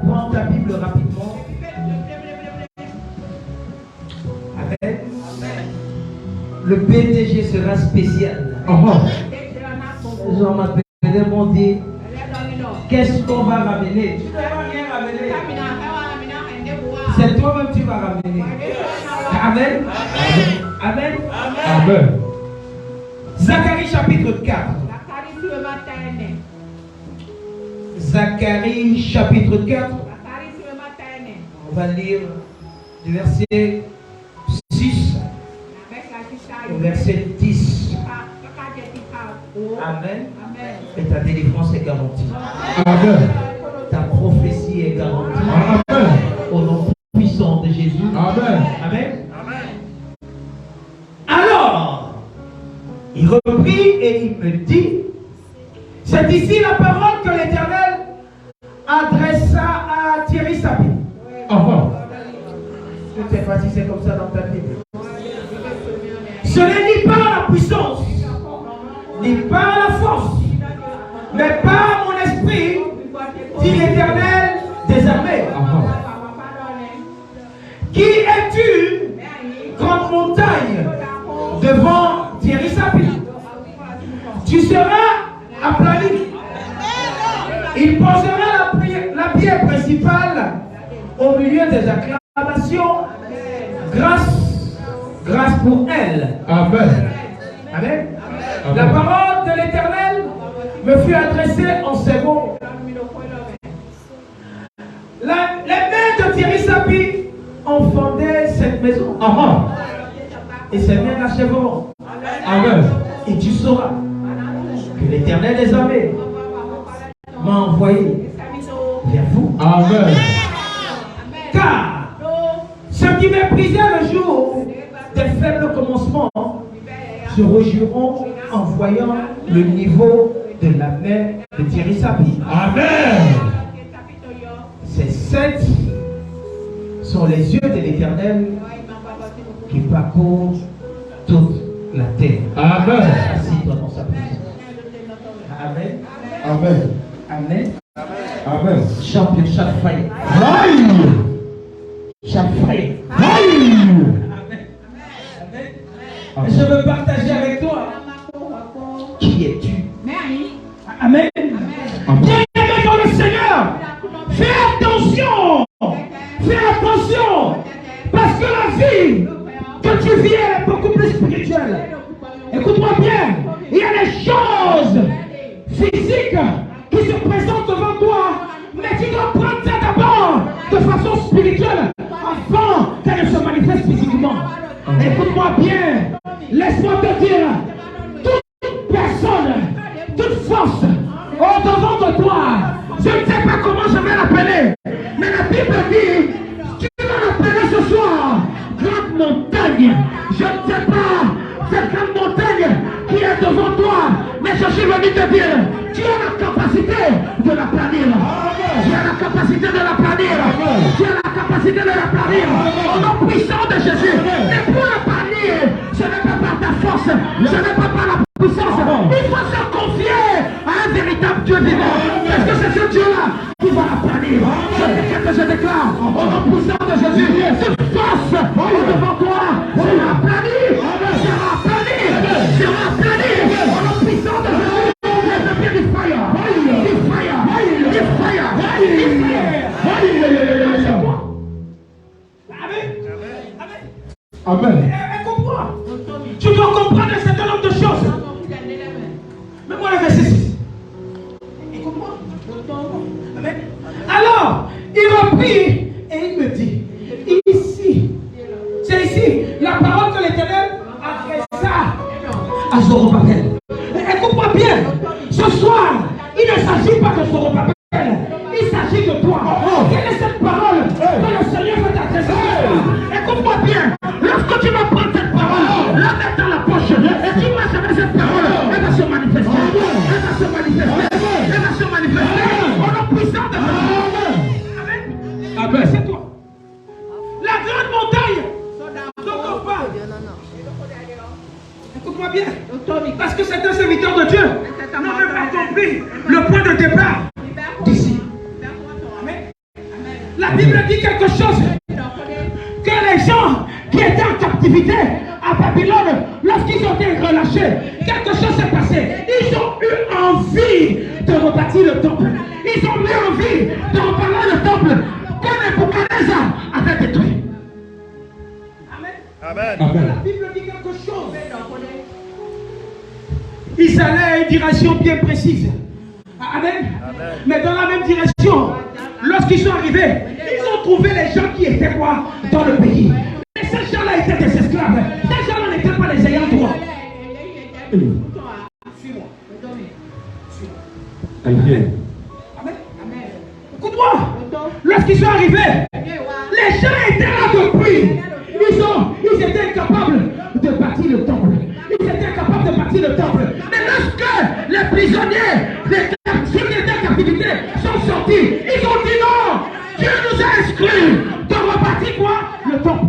Prends ta Bible rapidement. Amen. Le PDG sera spécial. Les gens m'appellent, m'ont dit, qu'est-ce qu'on va ramener? Tu ne vas rien ramener. C'est toi-même que tu vas ramener. Amen. Amen. Amen. Zacharie chapitre 4. Zacharie chapitre 4. On va lire du verset 6 au verset 10. Amen. Et ta délivrance est garantie. Amen. Ta prophétie est garantie. Amen. Au nom puissant de Jésus. Amen. Amen. Alors, il reprit et il me dit, c'est ici la parole que l'Éternel adressa à Thierry Sapi. Je ne sais pas si c'est comme ça dans ta Bible. Ce n'est ni par la puissance, ni par la force, mais par mon esprit, dit l'Éternel des armées. Qui es-tu, grande montagne, devant Thierry Sapi? Tu seras aplani. Il posera la pierre principale au milieu des acclamations. Grâce pour elle. Amen. Amen. La parole de l'Éternel me fut adressée en ces mots. Les mains de Thierry Sapi ont fondé cette maison. Et ses mains l'achèveront. Amen. Et tu sauras que l'Éternel des armées m'a envoyé vers vous. Amen. Car ceux qui méprisaient le jour des faibles commencements se réjouiront en voyant le niveau de la main de Thierry Sapi. Amen. Ces sept sont les yeux de l'Éternel qui parcourent toute la terre. Amen. Assis-toi dans sa présence. Amen. Amen. Amen. Amen. Champion chaque frère. Chaque frère. Amen. Amen. Je veux partager avec toi. Qui es-tu? Amen. Bien-aimé dans le Seigneur, fais attention. Fais attention. Parce que la vie que tu vis est beaucoup plus spirituelle. Écoute-moi bien. Il y a des choses physiques qui se présentent devant toi, mais tu dois prendre ça d'abord de façon spirituelle avant qu'elle ne se manifeste physiquement. Écoute-moi bien. Laisse-moi te dire, toute personne, toute force au-devant de toi, je ne sais pas comment je vais l'appeler, mais la Bible dit, tu vas l'appeler ce soir grande montagne. Je ne sais pas cette grande montagne qui est devant toi, mais je suis venu te dire, tu as la capacité de la planir. Tu as la capacité de la planir. Tu as la capacité de la planir. Au nom puissant de Jésus. Et pour la planir, ce n'est pas par ta force, ce n'est pas par la puissance. Il faut se confier à un véritable Dieu vivant. Parce que c'est ce Dieu-là qui va la planir. Je déclare, au nom puissant de Jésus, toute force devant toi sera planir. Sera planir. Sera planir. Au nom puissant de Jésus. Amen. Comprends. Tu dois comprendre un certain nombre de choses. Mais moi, le verset 6. Écoute-moi. Amen. Alors, il reprit et il me dit, ici, c'est ici, la parole que l'Éternel adressa à Zorobabel. Écoute-moi bien. Ce soir, il ne s'agit pas de Zorobabel. Il s'agit de toi. Quelle est cette parole que le Seigneur veut t'adresser? Écoute-moi bien. Lorsque tu vas prendre cette parole, la mettre dans la poche, et tu vas savoir cette parole, elle va se manifester. Elle va se manifester. Elle va se manifester. Au nom puissant de Dieu. Amen. Amen. quelque chose. Que les gens qui étaient en captivité à Babylone, lorsqu'ils ont été relâchés, quelque chose s'est passé. Ils ont eu envie de rebâtir le temple. Ils ont eu envie de reparler le temple que Nebuchadnezzar avait détruit. Amen. Amen. La Bible dit quelque chose. Ils allaient à une direction bien précise. Amen. Amen. Mais dans la même direction, lorsqu'ils sont arrivés, ils ont trouvé les gens qui étaient quoi dans le pays. Et ces gens-là étaient des esclaves. Ces gens-là n'étaient pas les ayants droit. Suis-moi. Amen. Amen. Écoute-moi. Lorsqu'ils sont arrivés, les gens étaient là depuis. Ils étaient incapables de bâtir le temple. Ils étaient incapables de bâtir le temple. Mais lorsque les prisonniers, ceux qui étaient en captivité, sont sortis, ils ont dit non, Dieu nous a exclus de rebâtir quoi? Le temple.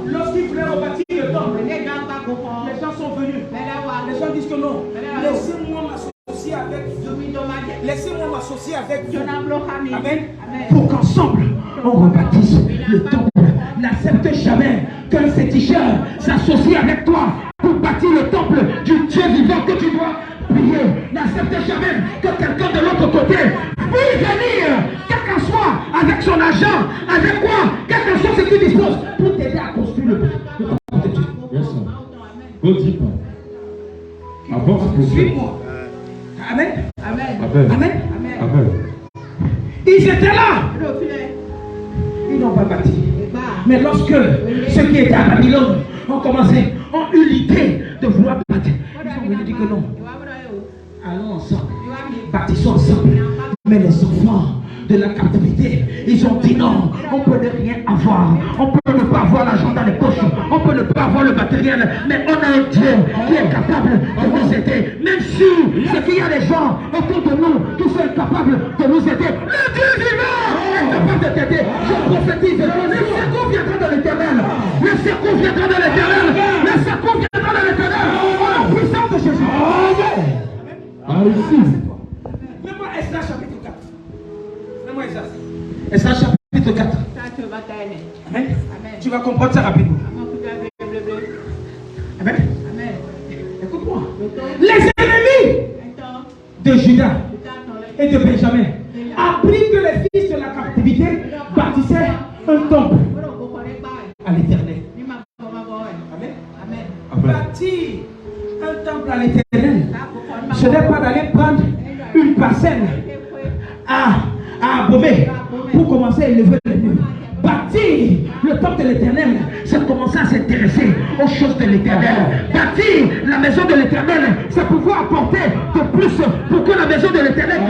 Lorsqu'ils voulaient rebâtir le temple, les gens sont venus. Les gens disent que non, laissez-moi m'associer avec vous. Laissez-moi m'associer avec vous. Amen. Pour qu'ensemble, on rebâtisse le temple. N'accepte jamais qu'un féticheur s'associe avec toi pour bâtir le temple du Dieu vivant que tu dois prier. N'accepte jamais que quelqu'un de l'autre côté puisse venir, quel qu'en soit, avec son argent, avec quoi, quel qu'en soit ce qu'il dispose, pour t'aider à construire le temple de Dieu. Yes, sir. Go deeper. Avance pour suis-moi. Amen. Amen. Amen. Amen. Amen. Ils étaient là. Ils n'ont pas bâti. Mais lorsque ceux qui étaient à Babylone ont eu l'idée de vouloir bâtir, ils ont dit que non. Allons ensemble. Bâtissons ensemble. Mais les enfants de la captivité, ils ont dit non, on peut ne rien avoir. On peut ne pas avoir l'argent dans les poches. On peut ne pas avoir le matériel. Mais on a un Dieu qui est capable de nous aider. Même si c'est qu'il y a des gens autour de nous qui sont incapables de nous aider. Le Dieu vivant est capable de t'aider. Je prophétise. Le secours viendra de l'éternel. Le secours viendra de l'éternel. Le secours viendra de l'éternel. Oh, la puissance de Jésus. Amen. Mets-moi Esdras chapitre 4. Mets-moi Esdras chapitre 4. Amen. Tu vas comprendre ça rapidement. Amen. Écoute-moi. Les ennemis de Judas et de Benjamin apprirent que les fils de la captivité bâtissaient un temple à l'éternel. Amen. Bâtir un temple à l'éternel, ce n'est pas d'aller prendre une parcelle à abommer pour commencer à élever les murs. Bâtir le temple de l'éternel, c'est commencer à s'intéresser aux choses de l'éternel. Bâtir la maison de l'éternel, c'est pouvoir apporter de plus pour que la maison de l'éternel.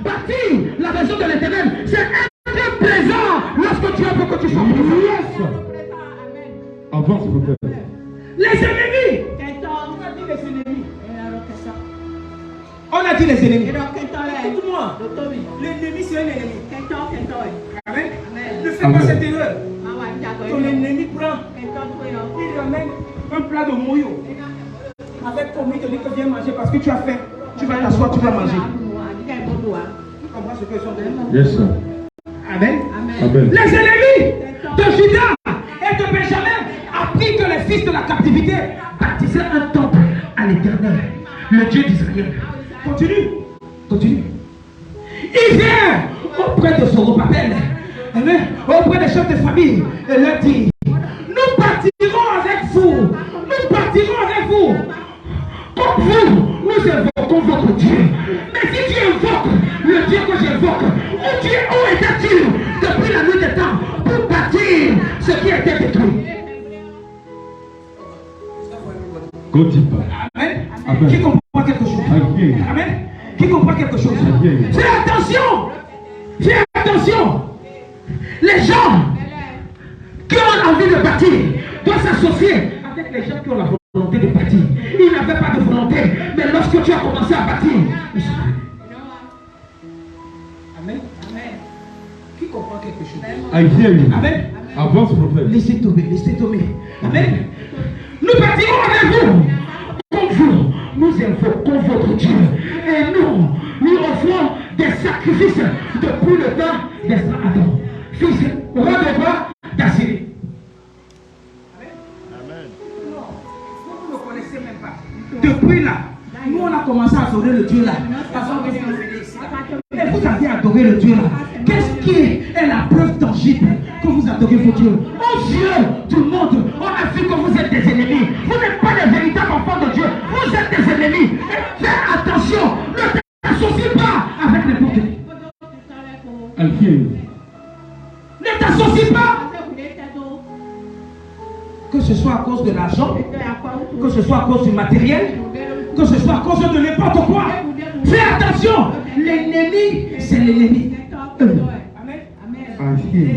Bâtir la maison de l'éternel, c'est être présent lorsque Dieu veut que tu sois présent. Avance, s'il vous plaît. Les ennemis. On a dit les ennemis. Écoute-moi. L'ennemi, c'est un ennemi. Amen. Ne fais pas cette erreur. Ton ennemi prend. Il ramène un plat de mouillot. Avec ton il te dit que viens manger parce que tu as faim. Tu vas t'asseoir, tu vas manger. Tu comprends ce que je dis? Yes, sir. Amen. Amen. Les ennemis de Judas et de Benjamin apprirent que les fils de la captivité bâtissaient un temple à l'éternel, le Dieu d'Israël. Continue. Il vient auprès de son repatel, auprès des chefs de famille, et leur dit: nous partirons avec vous. Comme vous, nous invoquons votre Dieu. Mais si tu invoques le Dieu que j'invoque, où était-il depuis la nuit des temps pour bâtir ce qui a été détruit? Go deeper. Amen. Amen. Qui comprend quelque chose? Amen. Qui comprend quelque chose? Fais attention. Les gens qui ont envie de bâtir doivent s'associer avec les gens qui ont la volonté de bâtir. Ils n'avaient pas de volonté, mais lorsque tu as commencé à bâtir, ils sont venus. Amen. Qui comprend quelque chose? I hear you. Amen. Avance, prophète. Laissez tomber. Amen. Nous bâtirons avec vous. Comme vous, nous invoquons votre Dieu. Et nous offrons des sacrifices depuis le temps d'Adam, fils roi de quoi? d'Assyrie. Amen. Non, vous ne connaissez même pas. Depuis là, nous on a commencé à adorer le Dieu là. Et vous avez adoré le Dieu là. Qu'est-ce qui est la preuve tangible que vous adorez vos dieux? Aux yeux du monde, on a vu que vous êtes des ennemis. Vous n'êtes pas les véritables enfants de Dieu. Vous êtes des ennemis. Et fais attention, ne t'associe pas avec n'importe qui. Ne t'associe pas. Que ce soit à cause de l'argent, que ce soit à cause du matériel, que ce soit à cause de n'importe quoi. Fais attention. L'ennemi, c'est l'ennemi. Amen.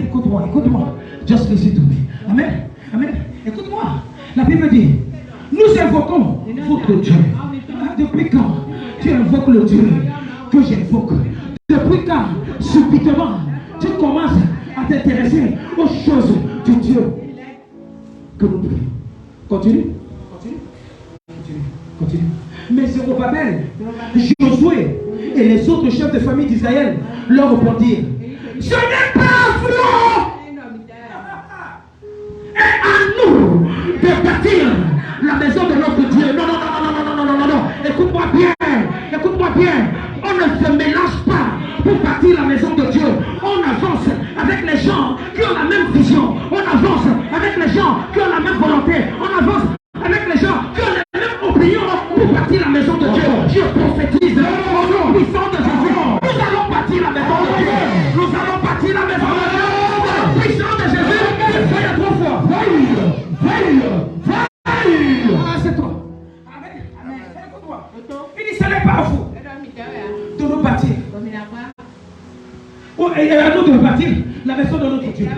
Écoute-moi, écoute-moi. Just listen to me. Amen. Amen. Écoute-moi. La Bible dit, nous invoquons votre Dieu. Depuis quand tu invoques le Dieu que j'invoque? Depuis quand, subitement, tu commences à t'intéresser aux choses du Dieu que nous prions? Continue. Continue. Mais Zérubabel, Josué et les autres chefs de famille d'Israël leur répondirent: ce n'est pas vous et à nous de bâtir la maison de notre Dieu. Non. Écoute-moi bien. On ne se mélange pas pour bâtir la maison de Dieu. On avance avec les gens qui ont la même vision. On avance avec les gens qui ont la même volonté. On avance avec les gens qui ont la même opinion pour bâtir la maison de Dieu. Je prophétise au nom puissant de Jésus. Nous allons bâtir la maison de Dieu. Nous allons bâtir la maison de Dieu. Au nom puissant de Jésus. Soyez trop fort. Veille. C'est toi. Amen. Écoute-moi. Il dit, ce n'est pas à vous de nous bâtir. Et à nous de bâtir la maison de notre Dieu.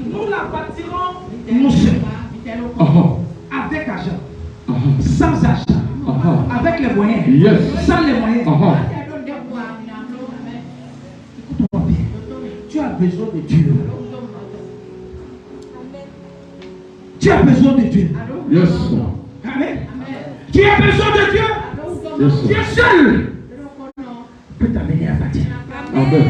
Nous la bâtirons nous seuls. Avec argent. Sans argent. Avec les moyens. Sans les moyens. Écoute-moi bien. Tu as besoin de Dieu. Tu as besoin de Dieu. Yes. Amen. Tu as besoin de Dieu. Dieu seul peut t'amener à bâtir. Amen.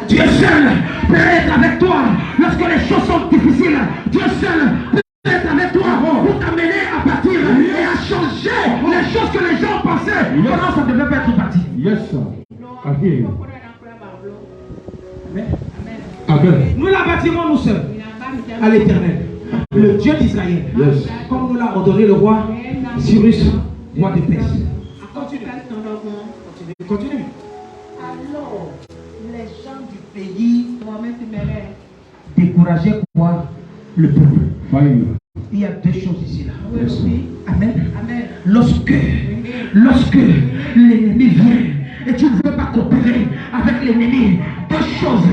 Dieu seul peut être avec toi lorsque les choses sont difficiles. Dieu seul peut être avec toi pour t'amener à bâtir et à changer les choses que les gens pensaient. Comment ça devait pas être bâti. Yes. Amen. Amen. Nous la bâtirons nous seuls à l'Éternel, le Dieu d'Israël, comme nous l'a ordonné le roi Cyrus, roi de Perse. Continue. Alors, les gens du pays décourageaient quoi? Le peuple. Il y a deux choses ici là. Amen. Lorsque l'ennemi vient et tu ne veux pas coopérer avec l'ennemi, deux choses.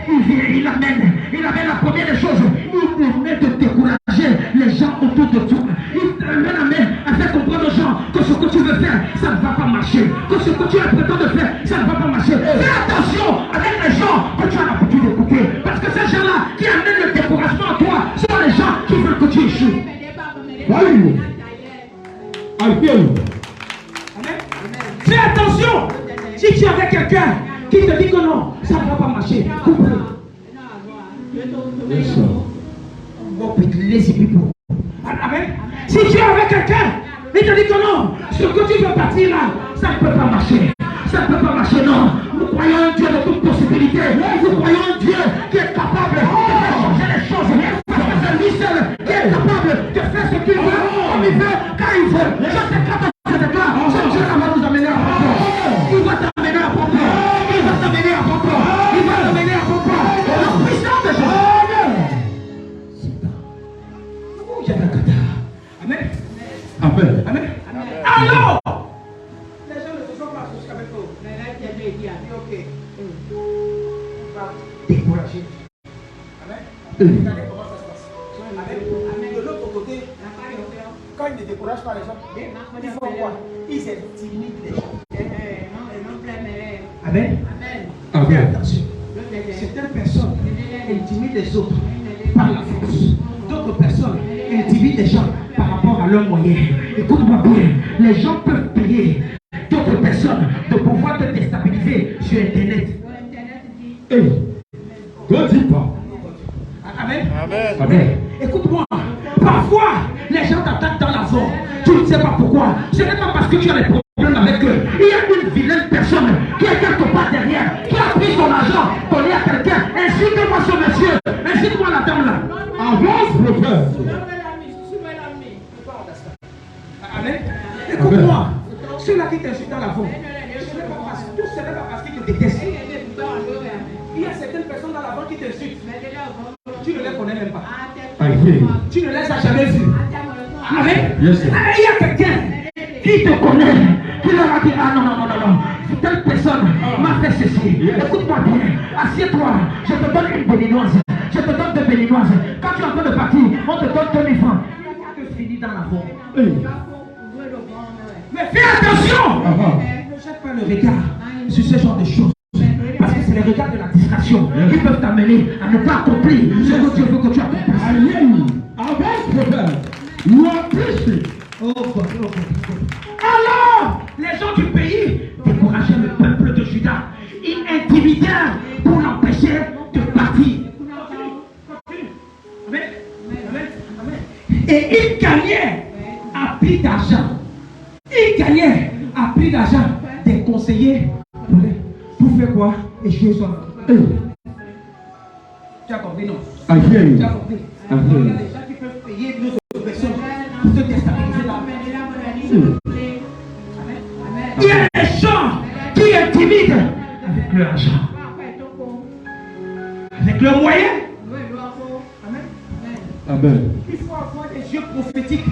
Il vient, il amène la première des choses. Il met de décourager les gens autour de toi. Il amène à faire comprendre aux gens que ce que tu veux faire, ça ne va pas marcher. Que ce que tu as prétendu faire, ça ne va pas marcher. Fais attention avec les gens que tu as l'habitude d'écouter. Parce que ces gens-là qui amènent le découragement à toi sont les gens qui veulent que tu échoues. Fais attention. Si tu es avec quelqu'un qui te dit que non, ça ne va pas marcher, coupe-le. Walk with lazy people. Amen. Si tu es avec quelqu'un, il te dit que non, ce que tu veux bâtir là, ça ne peut pas marcher. Ça ne peut pas marcher, non. Nous croyons un Dieu de toute possibilité. Nous croyons un Dieu qui est capable de faire changer les choses. Parce que c'est lui seul qui est capable de faire ce qu'il veut, comme il veut, quand il veut. Je t'éclate, ce Dieu là va nous amener à propos. Il va t'amener à propos. Il va t'amener à propos. Il va t'amener à propos. La puissance de Jésus. Amen. Amen. Alors, les gens ne se sont pas associés avec nous. Ok. On va décourager. Amen. Regardez comment ça se passe. Amen. De l'autre côté, quand ils ne découragent pas les gens, ils font quoi? Ils intimident les gens. Amen. Amen. Fais attention. Certaines personnes intimident les autres par la force. D'autres personnes intimident les gens par rapport à leurs moyens. Écoute-moi bien, les gens peuvent payer d'autres personnes de pouvoir te déstabiliser sur Internet. Ne dis pas. Amen. Amen. Amen. Écoute-moi. Parfois, les gens t'attaquent dans la zone. Tu ne sais pas pourquoi. Ce n'est pas parce que tu as des problèmes avec eux. Il y a une vilaine personne qui est quelque part derrière, qui a pris ton argent, donné à quelqu'un. Incite-moi ce monsieur. Incite-moi la dame là. Avance, prophète. Amen. Écoute-moi. Ceux-là qui t'insultent dans la vente, tout ce n'est pas parce qu'ils te détestent. Il y a certaines personnes dans la vente qui t'insultent. Tu ne les connais même pas. Tu ne les as jamais vues. Amen. Yes, sir. Il y a quelqu'un qui te connaît, qui leur a dit, ah non, non, non, non, non, telle personne m'a fait ceci. Écoute-moi bien, assieds-toi, je te donne une béninoise, je te donne deux béninoises. Quand tu es en train de partir, on te donne 2000 francs. Tu finis dans la vente. Mais fais attention! Ne jette pas le regard sur ce genre de choses. Parce que c'est les regards de la distraction qui peuvent t'amener à ne pas accomplir ce que Dieu veut que tu accomplisses. Avance, prophète. You are preaching. Oh, alors, les gens du pays décourageaient le peuple de Juda. Ils intimidèrent pour l'empêcher de partir. Amen. Amen. Amen. Et ils gagnaient à prix d'argent. Ils gagnaient à prix d'argent des conseillers pour faire quoi? Échouer son. Tu as compris, non? Tu as compris? Il y a des gens qui peuvent payer d'autres personnes pour te déstabiliser dans la vie. Il y a des gens qui intimident avec leur argent, avec leurs moyens. Amen. Il faut avoir des yeux prophétiques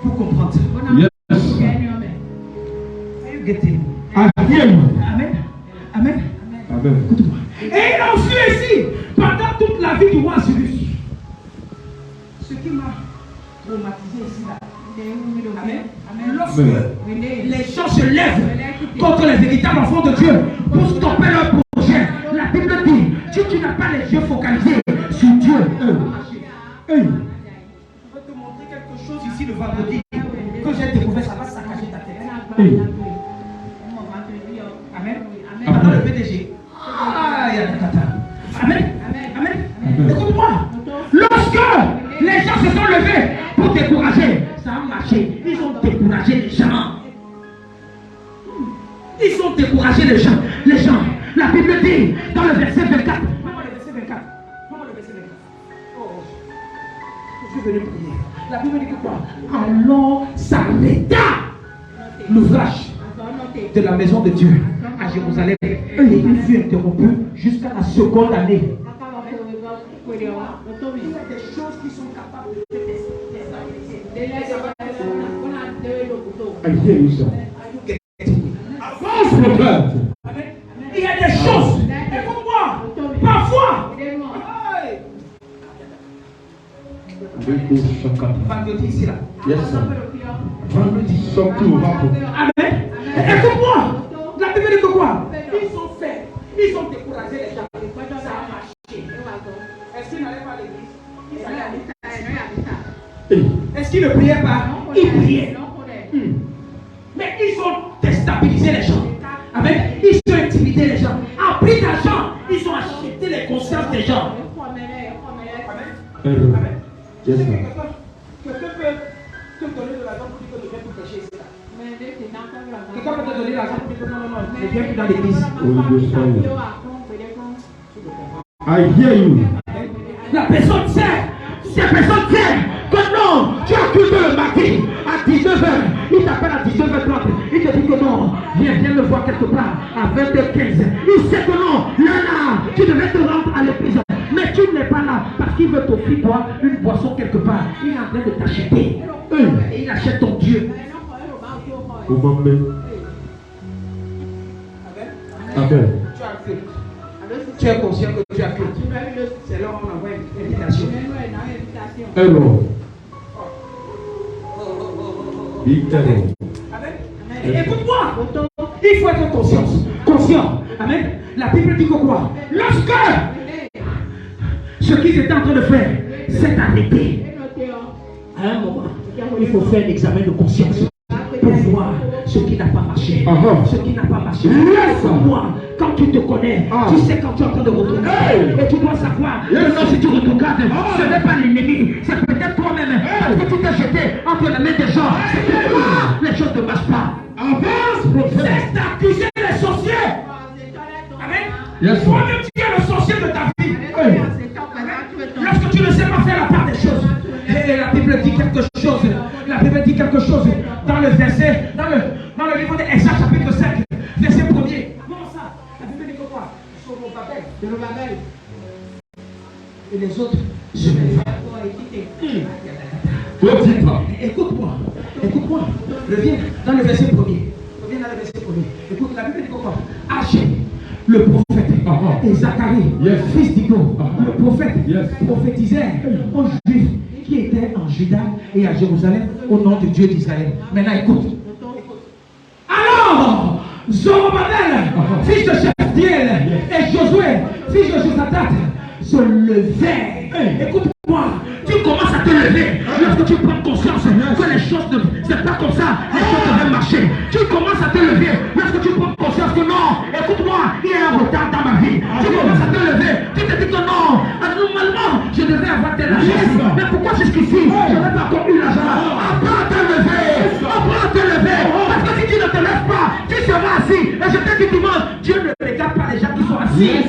pour comprendre ça. Yes. Amen. Amen. Amen. Amen. Écoute-moi. Et il a su ici, pendant toute la vie du roi Cyrus. Ce qui m'a traumatisé ici, là. Amen. Lorsque les gens se lèvent contre les véritables enfants de Dieu pour stopper leur projet, la Bible dit, si tu n'as pas les yeux focalisés sur Dieu, je vais te montrer quelque chose ici le vendredi que j'ai découvert, ça va saccager ta tête. Amen. Pendant le PDG. Amen. Amen. Écoute-moi. Lorsque les gens se sont levés pour décourager, ça a marché. Ils ont découragé les gens. Ils ont découragé les gens. La Bible dit dans le verset 24. Oh, je suis venu prier. La Bible dit que quoi? Alors s'arrêta l'ouvrage de la maison de Dieu à Jérusalem. Et il fut interrompu jusqu'à la seconde année. Il y a des choses qui sont capables de te déstabiliser. Il y a des choses. Écoute-moi. Parfois. Vendredi ici là. Yes, sir. Vendredi. Amen. Écoute-moi. La Bible dit que quoi? Ils ont découragé les gens. Ça a marché. Est-ce qu'ils n'allaient pas à l'église? Est-ce qu'ils ne priaient pas? Ils priaient. Mais ils ont déstabilisé les gens. Amen. Ils ont intimidé les gens. En prix d'argent, ils ont acheté les consciences des gens. Amen. Yes, sir. Quelqu'un peut te donner de l'argent pour dire que je viens pour pécher ici là. Quelqu'un peut te donner de l'argent pour dire que non, je viens plus dans l'église. I hear you. La personne sait, cette personne sait que non, tu as cru que le matin à 19h, il t'appelle à 19h30, il te dit que non, viens me voir quelque part à 20h15. Il sait que non, là, tu devais te rendre à l'église, mais tu n'es pas là parce qu'il veut t'offrir toi une boisson quelque part. Il est en train de t'acheter. Et il achète ton Dieu. Amen. Tu as culte. Tu es conscient que tu as culte. C'est là où on envoie une invitation. Hello. Big hello. Amen. Écoute-moi. Il faut être conscient. Amen. La Bible dit que quoi? Lorsque ce qu'ils étaient en train de faire s'est arrêté, à un moment, il faut faire un examen de conscience pour voir ce qui n'a pas marché. Ce qui n'a pas marché. Moi, quand tu te connais, tu sais quand tu es en train de retourner. Et tu dois savoir que non, si tu regardes, ce n'est pas l'ennemi, c'est peut-être toi-même. Parce que tu t'es jeté entre les mains des gens. C'est que les choses ne marchent pas. Cesse d'accuser les sorciers. Amen. Toi-même, tu es le sorcier de ta vie. Lorsque tu ne sais pas faire la part des choses. Et la Bible dit quelque chose. La Bible dit quelque chose dans le verset, dans le livre d'Exode chapitre 5, verset 1er. Comment ça? La Bible dit quoi? Zorobabel. Et les autres se lèvent. Écoute-moi. Reviens dans le verset 1er. Écoute, la Bible dit quoi? Achille, le prophète, et Zacharie, fils d'Ido, le prophète, prophétisait aux Juifs qui étaient en Juda et à Jérusalem au nom de Dieu d'Israël. Maintenant, écoute. Alors, Zorobabel, fils de Shealtiel, et Josué, fils de Josadat, se levaient. Écoute-moi, tu commences à te lever lorsque tu prends conscience que les choses ne c'est pas comme ça, les choses devraient marcher. Tu commences à te lever lorsque tu prends conscience que non, écoute-moi, il y a un retard dans ma vie. Tu commences à te lever, tu te dis que non, normalement, je devais avoir tel argent. Mais pourquoi jusqu'ici, je n'ai pas encore eu l'argent? Apprends à te lever, parce que si tu ne te lèves pas, tu seras assis. Et je te dis dimanche, Dieu ne regarde pas les gens qui sont assis.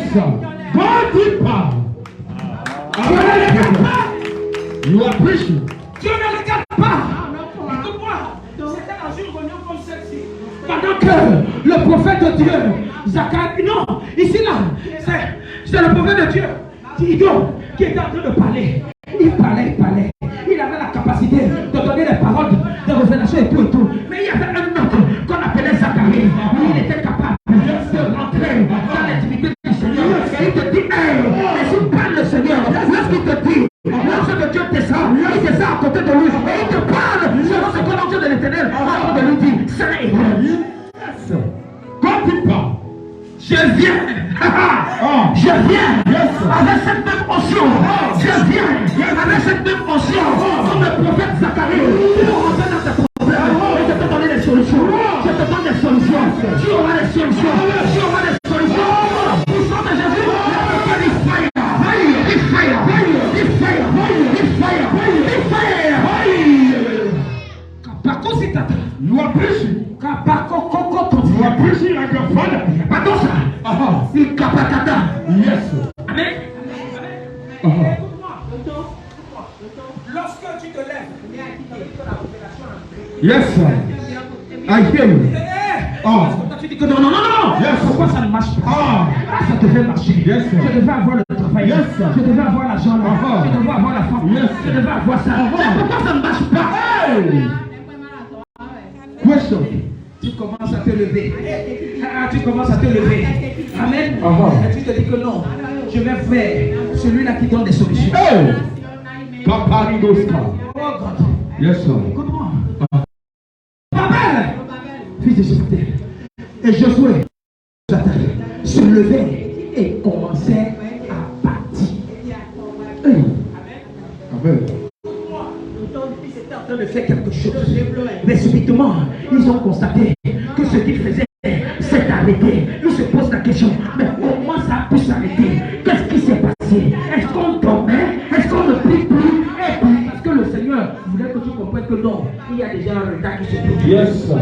You are preaching. Dieu ne regarde pas. Écoute-moi, c'était dans une réunion comme celle-ci. Pendant que le prophète de Dieu, Zacharie, non, ici là, c'est le prophète de Dieu, Ido, qui était en train de parler. Il parlait. Il avait la capacité de donner des paroles de révélation et tout. Mais il y avait un autre qu'on appelait Zacharie. Il était capable de rentrer dans l'intimité du Seigneur. Et il te dit, mais si parle le Seigneur, lorsqu'il te dit, lorsque Dieu descend, il descend à côté de lui. Et il te parle selon ce que l'ange de l'Éternel a de lui dire. C'est quand il parle, je viens avec cette même onction. Je viens avec cette même onction comme le prophète Zacharie. Pour rentrer dans tes problèmes et je te donner des solutions. Je te donne des solutions. Tu auras des solutions. La puissance de Jésus, You are preaching. You are preaching like your father. Yes. Amen. Lorsque tu te lèves, yes, sir. I hear you. Tu dis que non. Yes. Pourquoi ça ne marche pas? Ça devait marcher. Yes, sir. Je devais avoir le travail. Yes, sir. Je devais avoir l'argent. Je devais avoir la femme. Yes, je devais avoir ça. Pourquoi ça ne marche pas? Hey. Question. Tu commences à te lever. Amen. Et tu te dis que non, je vais faire celui-là qui donne des solutions. Hey. Oh God. Yes, sir. Écoute-moi. Babel, fils de Shealtiel, et Josué se levait et commençait à bâtir. Amen. Ils étaient en train de faire quelque chose. Mais subitement, ils ont constaté que ce qu'ils faisaient s'est arrêté. Ils se posent la question, mais comment ça a pu s'arrêter? Qu'est-ce qui s'est passé? Est-ce qu'on dormait? Est-ce qu'on ne prie plus? Parce que le Seigneur voulait que tu comprennes que non, il y a déjà un retard qui se produit. Yes, sir.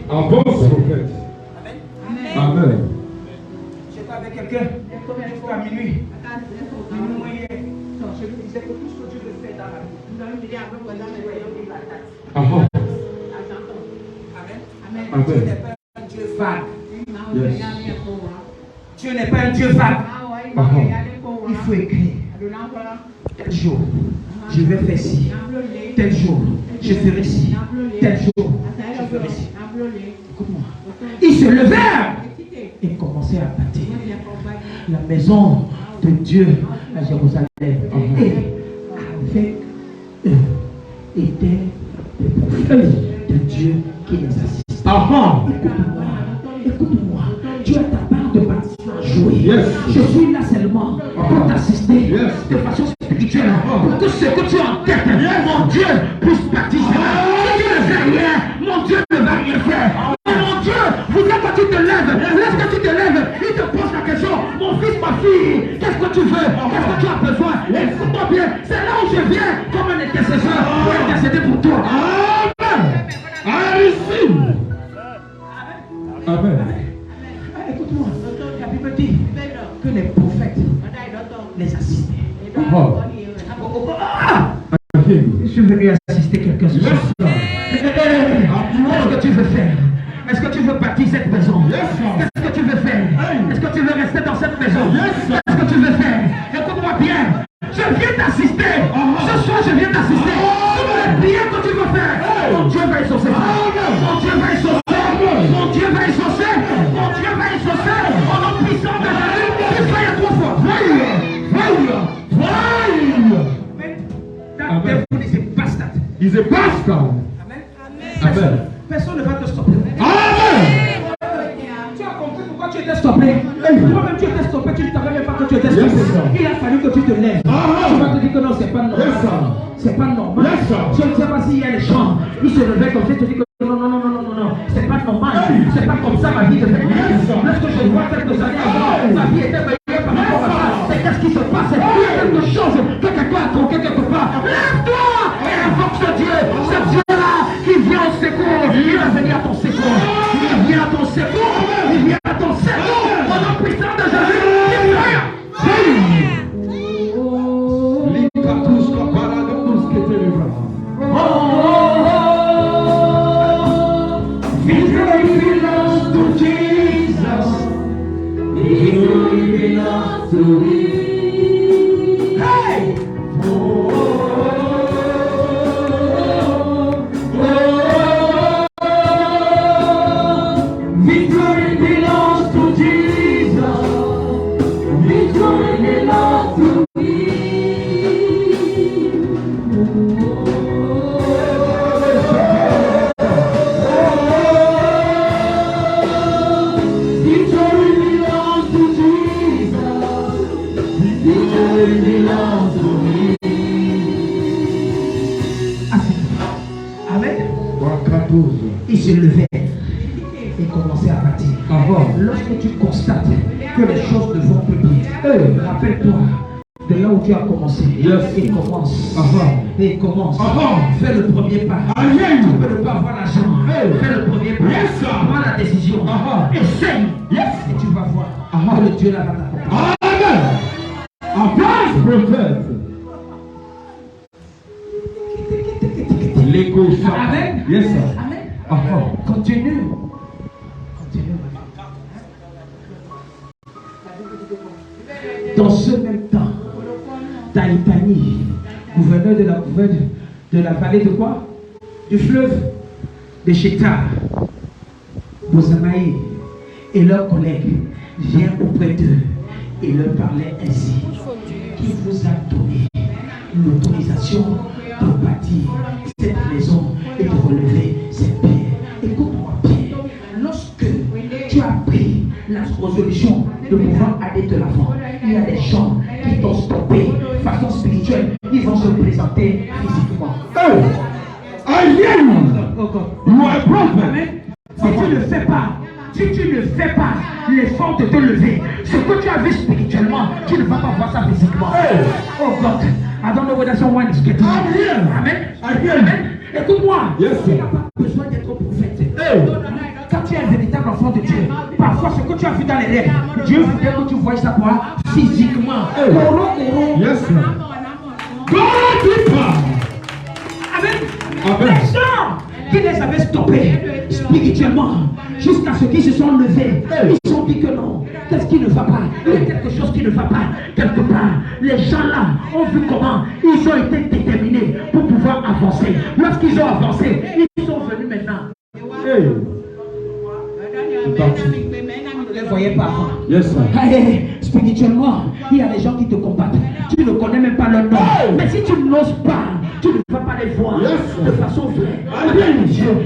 Avance, prophète. Amen. J'étais avec quelqu'un jusqu'à minuit. Je lui disais que tout ce que Dieu veut faire dans la vie. Amen. Amen. Dieu n'est pas un Dieu vague. Yes. Dieu n'est pas un Dieu vague. Il faut écrire. Tel jour, je vais faire ci. Tel jour, je ferai ci. Tel jour, je ferai ci. Écoute-moi. Ils se levèrent et commençaient à bâtir la maison de Dieu à Jérusalem. Et avec eux étaient les prophètes de Dieu qui les assistent. Écoute-moi. Tu as ta part de bâtiment à jouer. Yes. Je suis là seulement pour t'assister de façon spirituelle. Pour que ce que tu as en tête, mon Dieu, puisse bâtir. Si tu ne fais rien, mon Dieu ne va rien faire. Amen. Écoute-moi, la Bible dit que les prophètes les assistaient. Je suis venu assister quelqu'un ce soir. Qu'est-ce que tu veux faire? Est-ce que tu veux bâtir cette maison? Qu'est-ce que tu veux faire? Est-ce que tu veux rester dans cette maison? Qu'est-ce que tu veux faire? Écoute-moi bien. Je viens t'assister. Ce soir, je viens t'assister. La prière que tu veux faire, mon Dieu va exaucer. Mon Dieu va exaucer. Mon Dieu va exaucer. Mon Dieu va exaucer. Au nom puissant de Jésus, il faille à 3 fois. He's a bastard. Amen. Personne ne va te stopper. Amen. Tu as compris pourquoi tu étais stoppé. Toi-même tu étais stoppé, tu ne savais même pas que tu étais stoppé. Il a fallu que tu te lèves. Tu vas te dire que non, c'est pas normal. C'est pas normal. Je ne sais pas s'il y a des gens qui se levaient comme ça, tu te dis que non, c'est pas normal. C'est pas comme ça ma vie devait être. Lorsque je vois quelques années avant, ma vie était meilleure par rapport à ça. C'est qu'est-ce qui se passe? Il y a quelque chose que quelqu'un a troqué quelque part. Lève-toi et invoque ce Dieu. Ce Dieu-là qui vient au secours. Il va venir à ton secours. Il vient à ton secours. Il vient à ton secours. Au nom puissant de Jésus. Victory belongs to Jesus. Victory belongs to Him. Hey! Victory belongs to Jesus. Victory belongs to Him. Il se levait et commençait à bâtir. Lorsque tu constates que les choses ne vont plus bien, rappelle-toi de là où tu as commencé. Et commence. Et commence. Fais le premier pas. Tu peux ne pas avoir l'argent. Fais le premier pas. Prends la décision. Essaye. Et tu vas voir que le Dieu là va t'accompagner. Amen. Yes, sir. Amen. Continue. Dans ce même temps, Taïtani, gouverneur de la vallée de quoi? Du fleuve de Chétar, Bozamaï et leurs collègues viennent auprès d'eux et leur parlaient ainsi. Qui vous a donné l'autorisation de bâtir cette maison et de relever cette pierre? Écoute-moi bien. Lorsque tu as pris la résolution de pouvoir aller de l'avant, il y a des gens qui t'ont stoppé de façon spirituelle. Ils vont se présenter physiquement. You are a prophet. Si tu ne fais pas l'effort de te lever, ce que tu as vu spirituellement, tu ne vas pas voir ça physiquement. Oh God, I don't know whether someone is getting it. Amen. Écoute-moi. Yes, tu n'as pas besoin d'être prophète. Quand tu es un véritable enfant de Dieu, parfois ce que tu as vu dans les rêves, Dieu voudrait que tu voies ça quoi? Physiquement. Yes, sir. Amen. Les gens qui les avaient stoppés spirituellement jusqu'à ce qu'ils se sont levés, ils se sont dit que non, qu'est-ce qui ne va pas? Il y a quelque chose qui ne va pas quelque part. Les gens là ont vu comment ils ont été déterminés pour pouvoir avancer. Lorsqu'ils ont avancé, ils sont venus maintenant. Ne les voyais pas avant. Yes, sir. Spirituellement, il y a des gens qui te combattent. Tu ne connais même pas leur nom. Mais si tu n'oses pas, tu ne vas pas les voir de façon vraie.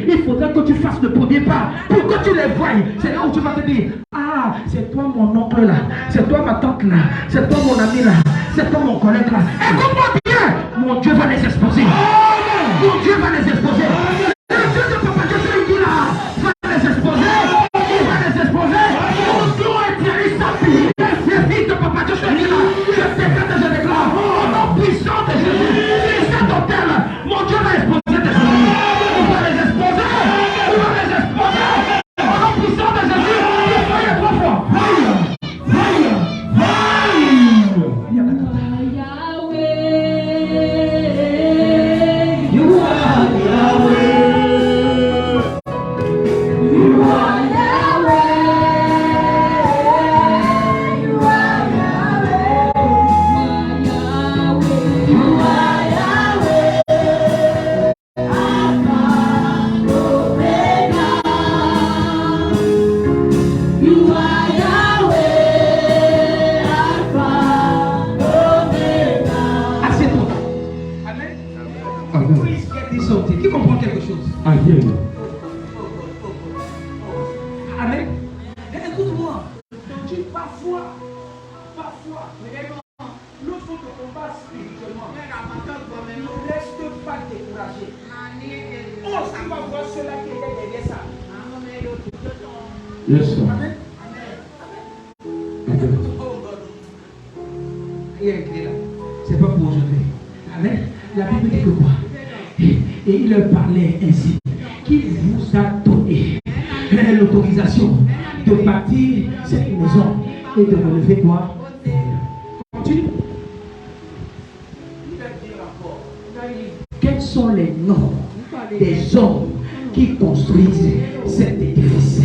Il faudrait que tu fasses le premier pas pour que tu les voies. C'est là où tu vas te dire, ah, c'est toi mon oncle là, c'est toi ma tante là, c'est toi mon ami là, c'est toi mon collègue là. Écoute-moi bien, mon Dieu va les exposer. Mon Dieu va les exposer. Le Dieu de Papa Dieu, celui là, va les exposer. Il va les exposer. Mon Dieu est Thierry Sapi. Le fils de Papa Dieu, celui là, je décrète et je déclare, au nom puissant de Jésus, sur cet hôtel, mon Dieu va exposer tes amis. Il va les exposer. Il va les exposer. Au nom puissant de Jésus. Amen. Écoute-moi. Parfois, l'autre faut te combattre spirituellement. Ne reste pas découragé. On va voir cela qui est derrière ça. Yes, sir. Amen. C'est pas pour aujourd'hui. Amen. La Bible dit que quoi? Et il leur parlait ainsi, qu'il vous a donné l'autorisation de bâtir cette maison et de relever quoi? Continue. Quels sont les noms des hommes qui construisent cet édifice?